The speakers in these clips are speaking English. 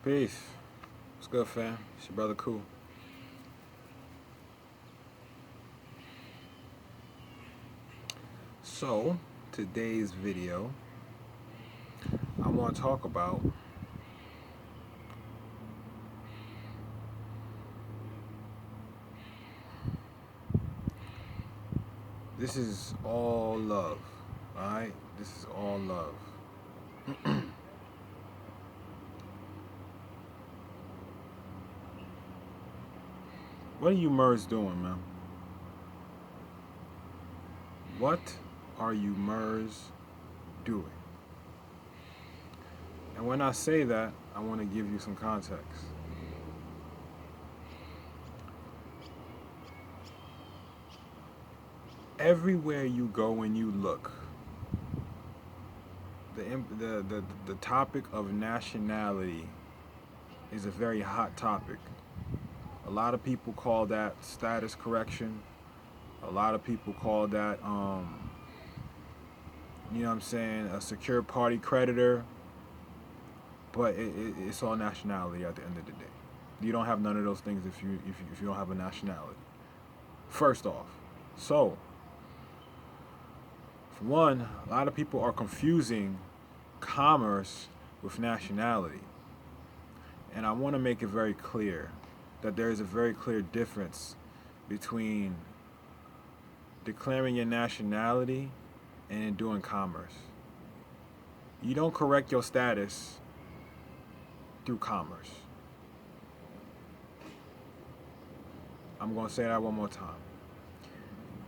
Peace. What's good, fam? It's your brother Cool. So, today's video, I want to talk about this is all love. Alright? This is all love. What are you Murs doing, man? What are you Murs doing? And when I say that, I want to give you some context. Everywhere you go and you look, the topic of nationality is a very hot topic. A lot of people call that status correction. A lot of people call that, you know what I'm saying, a secure party creditor. But it's all nationality at the end of the day. You don't have none of those things if you don't have a nationality. First off, so for one, a lot of people are confusing commerce with nationality, and I want to make it very clear that there is a very clear difference between declaring your nationality and doing commerce. You don't correct your status through commerce. I'm going to say that one more time.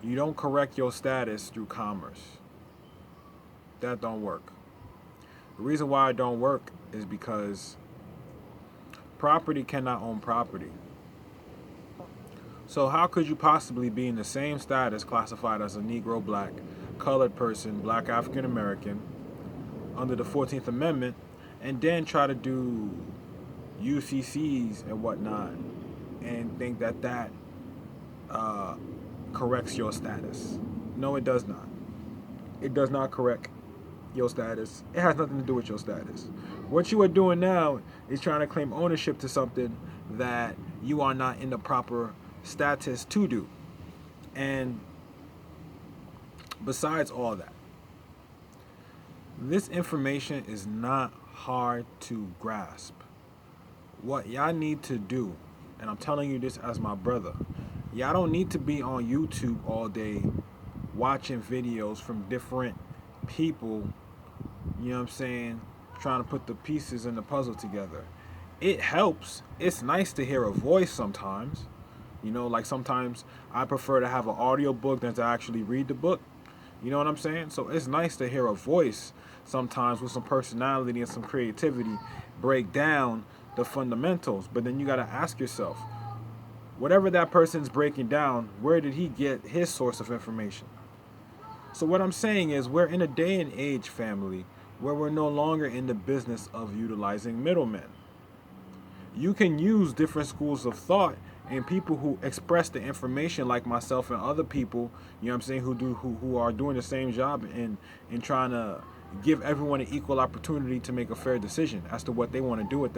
You don't correct your status through commerce. That don't work. The reason why it don't work is because property cannot own property. So how could you possibly be in the same status classified as a Negro, black, colored person, black African American under the 14th Amendment and then try to do UCCs and whatnot and think that that corrects your status? No, it does not. It does not correct your status. It has nothing to do with your status. What you are doing now is trying to claim ownership to something that you are not in the proper status to do. And besides all that, this information is not hard to grasp. What y'all need to do, and I'm telling you this as my brother, y'all don't need to be on YouTube all day watching videos from different people, you know what I'm saying, trying to put the pieces in the puzzle together. It helps. It's nice to hear a voice sometimes. You know, like sometimes I prefer to have an audio book than to actually read the book. You know what I'm saying? So it's nice to hear a voice sometimes with some personality and some creativity break down the fundamentals. But then you got to ask yourself, whatever that person's breaking down, where did he get his source of information? So what I'm saying is we're in a day and age, family, where we're no longer in the business of utilizing middlemen. You can use different schools of thought and people who express the information like myself and other people, you know what I'm saying, who are doing the same job and trying to give everyone an equal opportunity to make a fair decision as to what they want to do with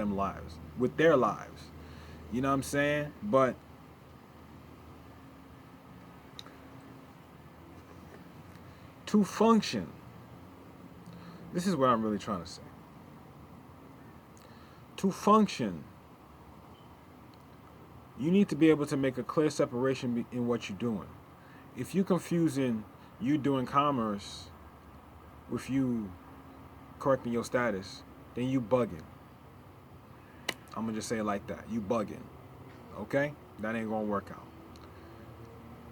their lives. You know what I'm saying? But to function, this is what I'm really trying to say. To function, you need to be able to make a clear separation in what you're doing. If you're confusing you doing commerce with you correcting your status, then you bugging. I'm gonna just say it like that. You bugging. Okay? That ain't gonna work out.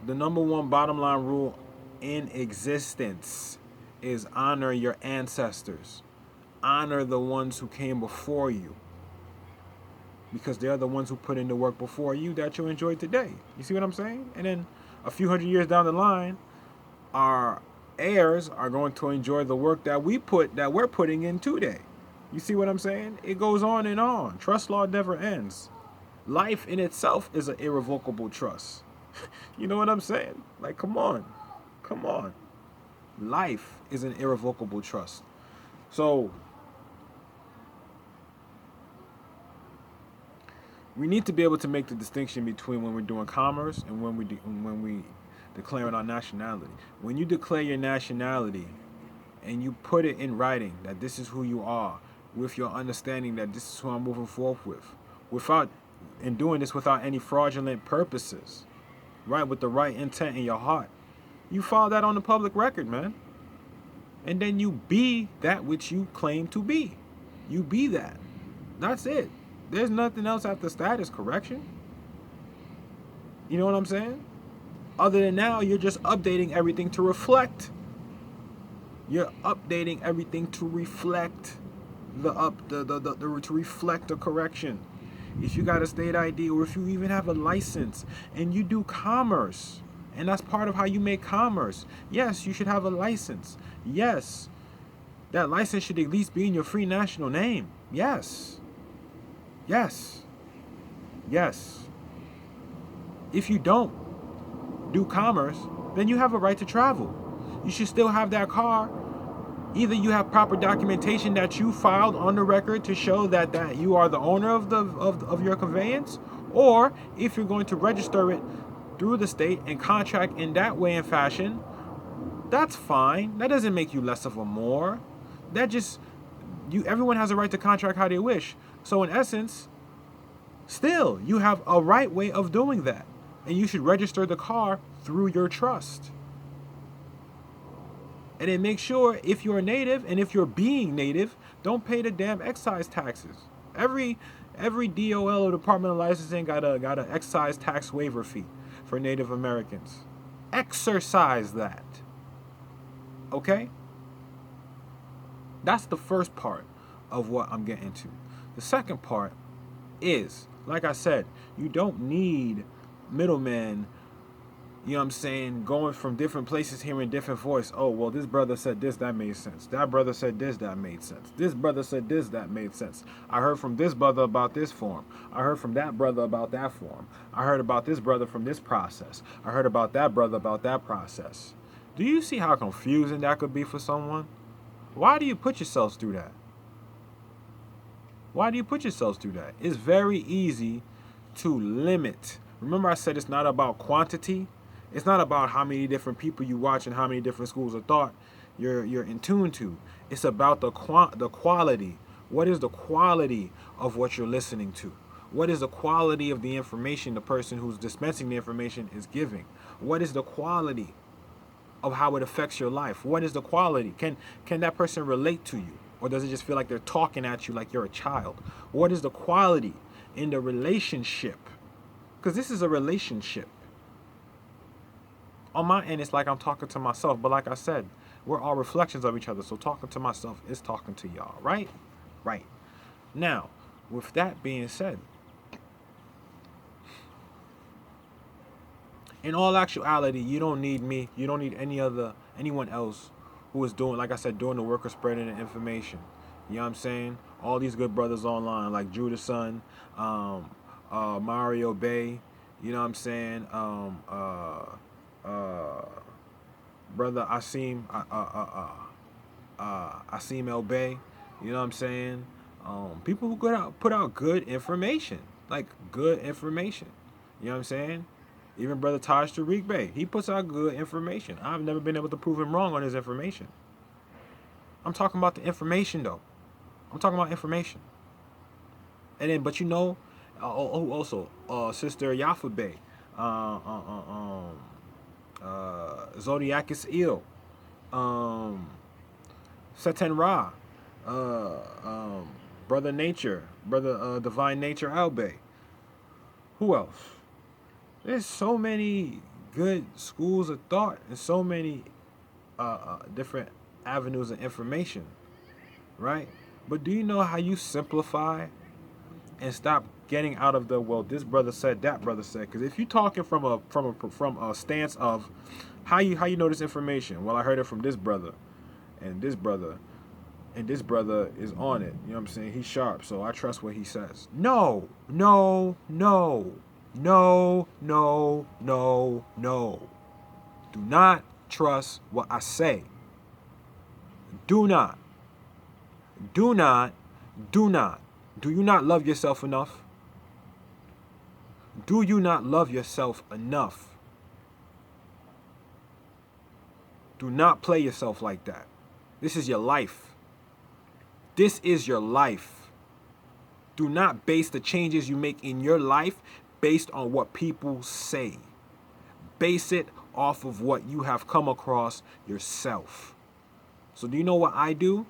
The number one bottom line rule in existence is honor your ancestors. Honor the ones who came before you, because they're the ones who put in the work before you that you enjoy today. You see what I'm saying? And then a few hundred years down the line, our heirs are going to enjoy the work that we're putting in today. You see what I'm saying? It goes on and on. Trust law never ends. Life in itself is an irrevocable trust. You know what I'm saying? Like, come on. Come on. Life is an irrevocable trust. So We need to be able to make the distinction between when we're doing commerce and when we declaring our nationality. When you declare your nationality and you put it in writing that this is who you are, with your understanding that this is who I'm moving forth with, without in doing this without any fraudulent purposes, right? With the right intent in your heart, you file that on the public record, man. And then you be that which you claim to be. You be that. That's it. There's nothing else after status correction. You know what I'm saying? Other than now, you're just updating everything to reflect. You're updating everything to reflect to reflect the correction. If you got a state ID, or if you even have a license and you do commerce, and that's part of how you make commerce, yes, you should have a license. Yes, that license should at least be in your free national name. Yes. Yes. Yes. If you don't do commerce, then you have a right to travel. You should still have that car. Either you have proper documentation that you filed on the record to show that you are the owner of your conveyance, or if you're going to register it through the state and contract in that way and fashion, that's fine. That doesn't make you less of a Moor. That just everyone has a right to contract how they wish. So in essence, still you have a right way of doing that, and you should register the car through your trust. And then make sure, if you're a native and if you're being native, don't pay the damn excise taxes. Every DOL or Department of Licensing got a excise tax waiver fee for Native Americans. Exercise that. Okay? That's the first part of what I'm getting to. The second part is, like I said, you don't need middlemen, you know what I'm saying, going from different places hearing different voice. Oh, well, this brother said this, that made sense. That brother said this, that made sense. This brother said this, that made sense. I heard from this brother about this form. I heard from that brother about that form. I heard about this brother from this process. I heard about that brother about that process. Do you see how confusing that could be for someone? Why do you put yourselves through that? Why do you put yourselves through that? It's very easy to limit. Remember I said it's not about quantity. It's not about how many different people you watch and how many different schools of thought you're in tune to. It's about the quality. What is the quality of what you're listening to? What is the quality of the information the person who's dispensing the information is giving? What is the quality of how it affects your life? What is the quality? Can that person relate to you? Or does it just feel like they're talking at you like you're a child? What is the quality in the relationship? Because this is a relationship. On my end, it's like I'm talking to myself. But like I said, we're all reflections of each other. So talking to myself is talking to y'all, right? Right. Now, with that being said, in all actuality, you don't need me. You don't need anyone else who is doing, like I said, doing the work of spreading the information. You know what I'm saying? All these good brothers online, like Judah Son, Mario Bay, you know what I'm saying? Brother Asim El Bay, you know what I'm saying? People who put out good information, like good information. You know what I'm saying? Even Brother Taj Tariq Bey, he puts out good information. I've never been able to prove him wrong on his information. I'm talking about the information, though. I'm talking about information. And then, but you know, also Sister Yafa Bey, Zodiacus Il, Seten Ra, Brother Nature, Brother Divine Nature Albay. Who else? There's so many good schools of thought and so many different avenues of information, right? But do you know how you simplify and stop getting out of the, well, this brother said, that brother said? Because if you're talking from a stance of how you know this information, well, I heard it from this brother, and this brother is on it. You know what I'm saying? He's sharp, so I trust what he says. No. Do not trust what I say. Do not. Do you not love yourself enough? Do you not love yourself enough? Do not play yourself like that. This is your life. This is your life. Do not base the changes you make in your life based on what people say. Base it off of what you have come across yourself. So do you know what I do?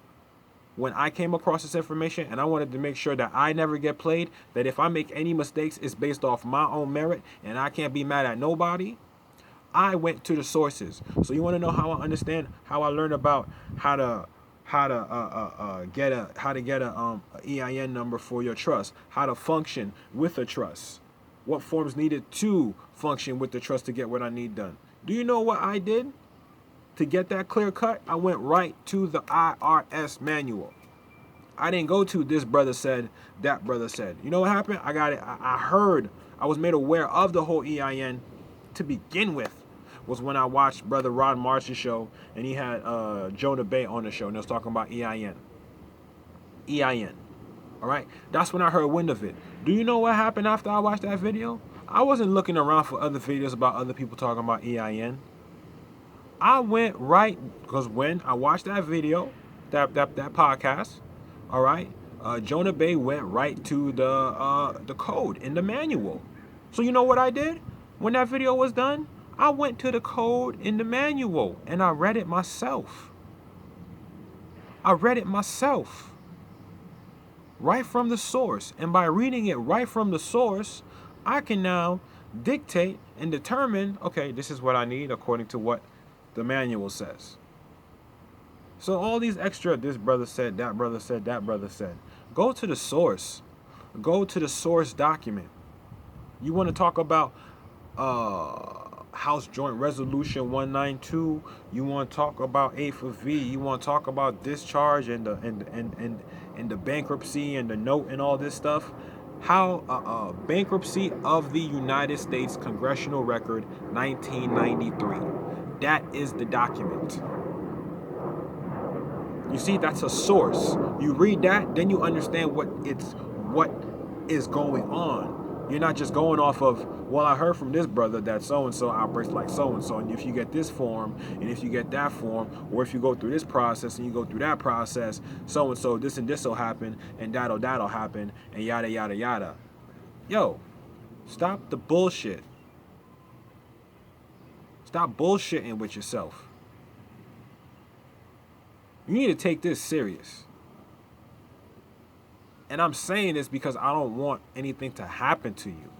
When I came across this information and I wanted to make sure that I never get played, that if I make any mistakes, it's based off my own merit and I can't be mad at nobody, I went to the sources. So you want to know how I understand, how I learned about how to get a EIN number for your trust, how to function with a trust, what forms needed to function with the trust to get what I need done. Do you know what I did to get that clear cut? I went right to the IRS manual. I didn't go to this brother said, that brother said. You know what happened? I got it. I heard, I was made aware of the whole EIN to begin with, was when I watched Brother Rod Marsh's show, and he had Jonah Bay on the show, and they was talking about EIN. EIN. All right? That's when I heard wind of it. Do you know what happened after I watched that video? I wasn't looking around for other videos about other people talking about EIN. I went right, because when I watched that video, that podcast, all right, Jonah Bay went right to the code in the manual. So you know what I did? When that video was done, I went to the code in the manual and I read it myself. I read it myself. Right from the source. And by reading it right from the source, I can now dictate and determine, okay, this is what I need according to what the manual says. So all these extra, this brother said, that brother said, that brother said. Go to the source. Go to the source document. You want to talk about House Joint Resolution 192. You want to talk about A for V. You want to talk about discharge and the bankruptcy and the note and all this stuff. How bankruptcy of the United States Congressional Record 1993. That is the document. You see, that's a source. You read that, then you understand what is going on. You're not just going off of, well, I heard from this brother that so-and-so operates like so-and-so, and if you get this form, and if you get that form, or if you go through this process and you go through that process, so-and-so, this and this will happen, and that'll happen, and yada, yada, yada. Yo, stop the bullshit. Stop bullshitting with yourself. You need to take this serious. And I'm saying this because I don't want anything to happen to you.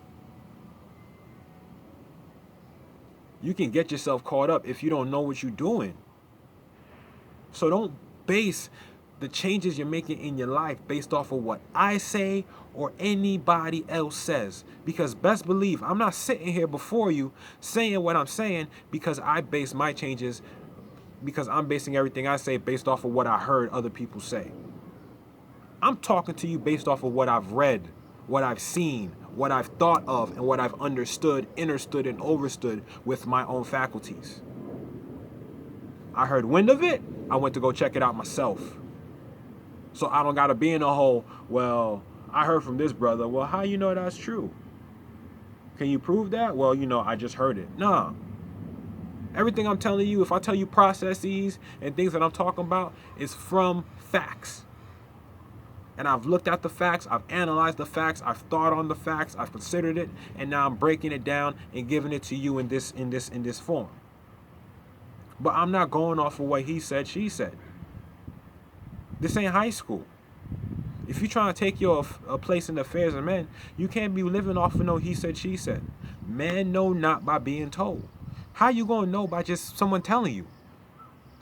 You can get yourself caught up if you don't know what you're doing. So don't base the changes you're making in your life based off of what I say or anybody else says. Because best believe I'm not sitting here before you saying what I'm saying because I base my changes, because I'm basing everything I say based off of what I heard other people say. I'm talking to you based off of what I've read, what I've seen, what I've thought of, and what I've understood, understood, and overstood with my own faculties. I heard wind of it, I went to go check it out myself. So I don't got to be in a whole, well, I heard from this brother. Well, how you know that's true? Can you prove that? Well, I just heard it. Nah. Everything I'm telling you, if I tell you processes and things that I'm talking about, is from facts. And I've looked at the facts, I've analyzed the facts, I've thought on the facts, I've considered it, and now I'm breaking it down and giving it to you in this form. But I'm not going off of what he said, she said. This ain't high school. If you're trying to take your place in the affairs of men, you can't be living off of no he said, she said. Men know not by being told. How you gonna know by just someone telling you?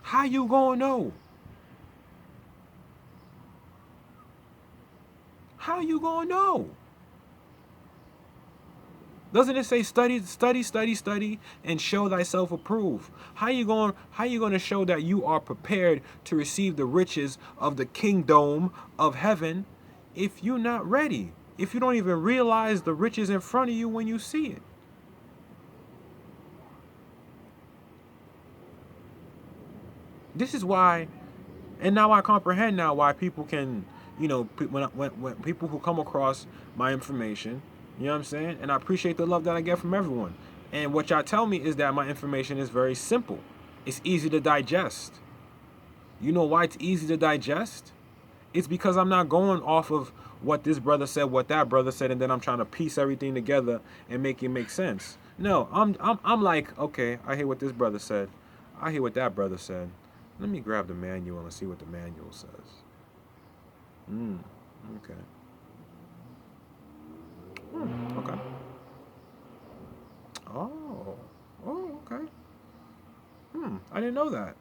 How you gonna know? How you gonna know? Doesn't it say study, study, study, study, and show thyself approved? How you gonna show that you are prepared to receive the riches of the kingdom of heaven if you're not ready? If you don't even realize the riches in front of you when you see it? This is why, and now I comprehend now why people can, when people who come across my information, You know what I'm saying? And I appreciate the love that I get from everyone. And what y'all tell me is that my information is very simple. It's easy to digest. You know why it's easy to digest? It's because I'm not going off of what this brother said, what that brother said, and then I'm trying to piece everything together and make it make sense. No, I'm like, okay, I hear what this brother said. I hear what that brother said. Let me grab the manual and see what the manual says. Okay. Okay. Oh. Oh, okay. I didn't know that.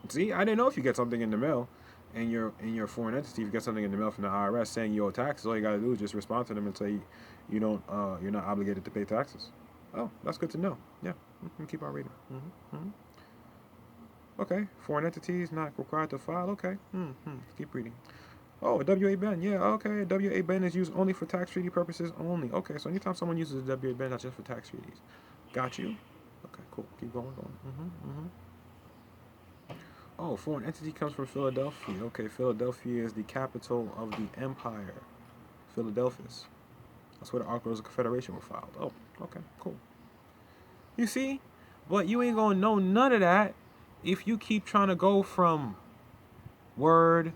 See, I didn't know if you get something in the mail and you're in your foreign entity, if you get something in the mail from the IRS saying you owe taxes, all you gotta do is just respond to them and say you don't you're not obligated to pay taxes. Oh, that's good to know. Yeah. Keep on reading. Okay. Foreign entities not required to file. Okay. Keep reading. Oh, a WA ban. Yeah, okay. A WA ban is used only for tax treaty purposes only. Okay, so anytime someone uses a WA ban, not just for tax treaties. Got you. Okay, cool. Keep going. Oh, foreign entity comes from Philadelphia. Okay, Philadelphia is the capital of the empire. Philadelphus. That's where the Articles of Confederation were filed. Oh, okay, cool. You see? But you ain't gonna know none of that if you keep trying to go from word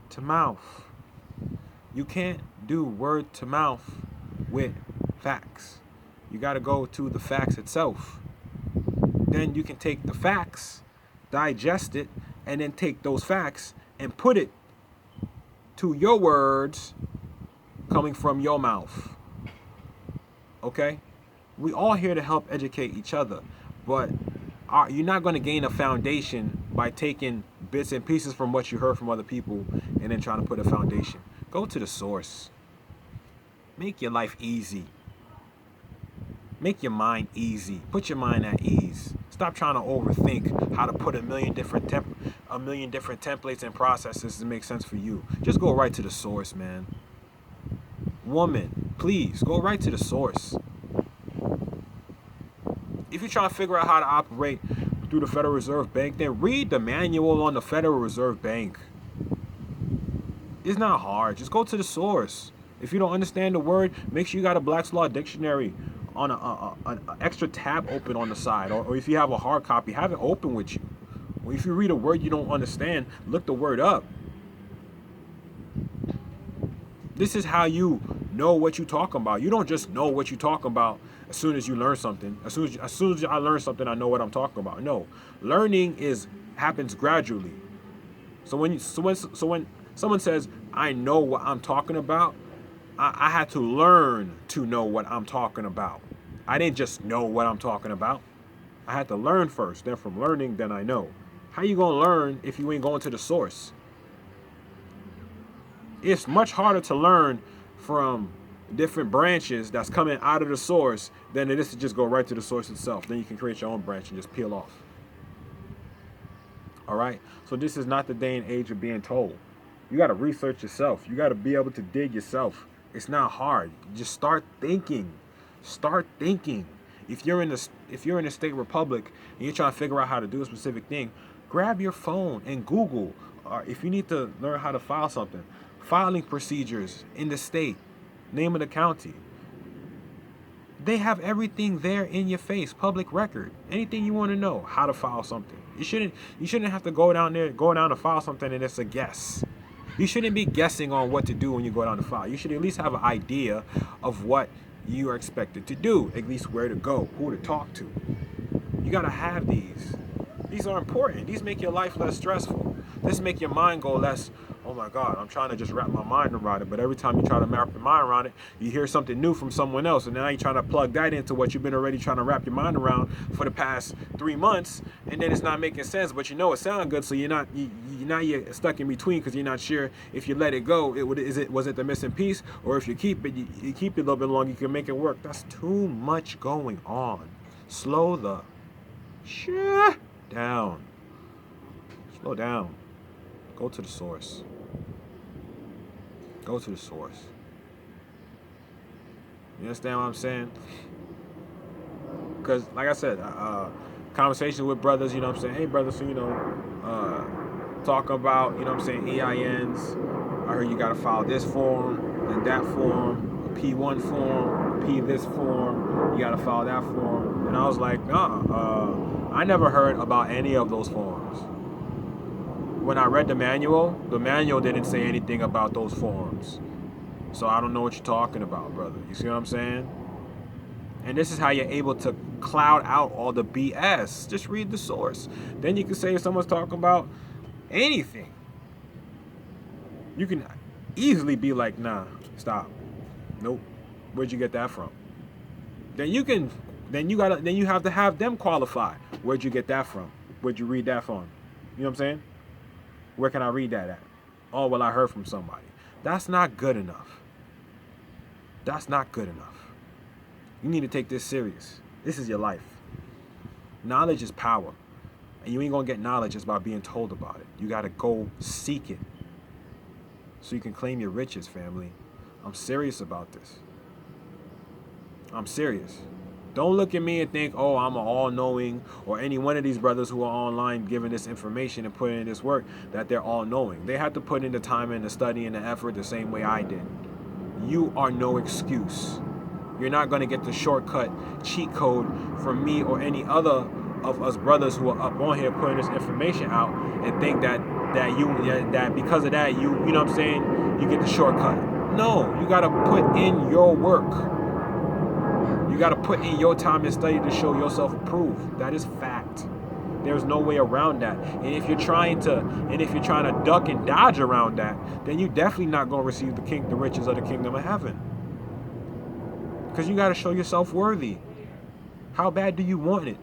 to mouth. You can't do word to mouth with facts. You gotta go to the facts itself. Then you can take the facts, digest it, and then take those facts and put it to your words coming from your mouth. Okay? We all here to help educate each other, but you're not going to gain a foundation by taking bits and pieces from what you heard from other people and then trying to put a foundation. Go to the source. Make your life easy. Make your mind easy. Put your mind at ease. Stop trying to overthink how to put a million different templates and processes to make sense for you. Just go right to the source, man. Woman, please go right to the source. If you're trying to figure out how to operate through the Federal Reserve Bank, then read the manual on the Federal Reserve Bank. It's not hard. Just go to the source. If you don't understand the word, make sure you got a Black's Law Dictionary on an extra tab open on the side. Or if you have a hard copy, have it open with you. Or if you read a word you don't understand, look the word up. This is how you know what you're talking about. You don't just know what you're talking about as soon as you learn something. As soon as I learn something, I know what I'm talking about. No, learning happens gradually. So when someone says I know what I'm talking about, I had to learn to know what I'm talking about. I didn't just know what I'm talking about. I had to learn first. Then from learning, then I know. How you gonna learn if you ain't going to the source? It's much harder to learn from different branches that's coming out of the source than it is to just go right to the source itself. Then you can create your own branch and just peel off. All right? So this is not the day and age of being told. You got to research yourself. You got to be able to dig yourself. It's not hard. Just start thinking. Start thinking. If you're in a state republic and you're trying to figure out how to do a specific thing, grab your phone and Google. Or if you need to learn how to file something, filing procedures in the state, name of the county. They have everything there in your face, public record. Anything you want to know, how to file something. You shouldn't have to go down to file something and it's a guess. You shouldn't be guessing on what to do when you go down to file. You should at least have an idea of what you are expected to do, at least where to go, who to talk to. You gotta have these. These are important. These make your life less stressful. This make your mind go less, oh my God, I'm trying to just wrap my mind around it. But every time you try to wrap your mind around it, you hear something new from someone else. And now you're trying to plug that into what you've been already trying to wrap your mind around for the past 3 months. And then it's not making sense, but you know it sounds good. So you're stuck in between because you're not sure if you let it go, was it the missing piece? Or if you keep it, you keep it a little bit longer, you can make it work. That's too much going on. Slow the shit down. Slow down. Go to the source. Go to the source. You understand what I'm saying? Because, like I said, conversation with brothers, you know what I'm saying? Hey, brothers, so, talk about, you know what I'm saying, EINs. I heard you got to file this form and that form, P1 form, P this form, you gotta file that form. And I was like, nah, I never heard about any of those forms. When I read the manual didn't say anything about those forms. So I don't know what you're talking about, brother. You see what I'm saying? And this is how you're able to cloud out all the BS. Just read the source. Then you can say if someone's talking about anything, you can easily be like, nah, stop. Nope. Where'd you get that from? Then you have to have them qualify. Where'd you get that from? Where'd you read that from? You know what I'm saying? Where can I read that at? Oh, well, I heard from somebody. That's not good enough. That's not good enough. You need to take this serious. This is your life. Knowledge is power. And you ain't going to get knowledge just by being told about it. You got to go seek it so you can claim your riches, family. I'm serious about this. I'm serious. Don't look at me and think, oh, I'm an all-knowing, or any one of these brothers who are online giving this information and putting in this work, that they're all-knowing. They had to put in the time and the study and the effort the same way I did. You are no excuse. You're not going to get the shortcut cheat code from me or any other of us brothers who are up on here putting this information out and think that because of that, you know what I'm saying, you get the shortcut. No, you got to put in your work. You got to put in your time and study to show yourself approved. That is fact. There's no way around that. And if you're trying to duck and dodge around that, then you're definitely not going to receive the riches of the kingdom of heaven. Because you got to show yourself worthy. How bad do you want it?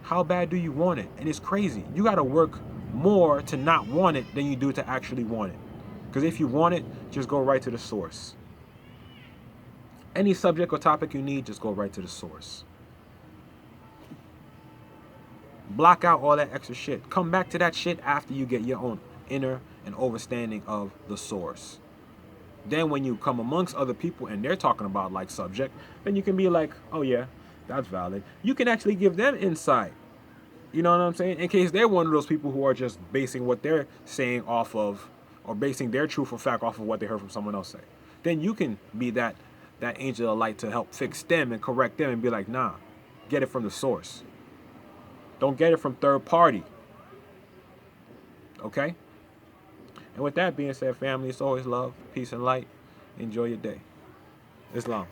How bad do you want it? And it's crazy. You got to work more to not want it than you do to actually want it. Because if you want it, just go right to the source. Any subject or topic you need, just go right to the source. Block out all that extra shit. Come back to that shit after you get your own inner and understanding of the source. Then when you come amongst other people and they're talking about like subject, then you can be like, oh yeah, that's valid. You can actually give them insight. You know what I'm saying? In case they're one of those people who are just basing what they're saying off of, or basing their truth or fact off of what they heard from someone else say. Then you can be that angel of light to help fix them and correct them and be like, nah, get it from the source. Don't get it from third party. Okay? And with that being said, family, it's always love, peace, and light. Enjoy your day. Islam.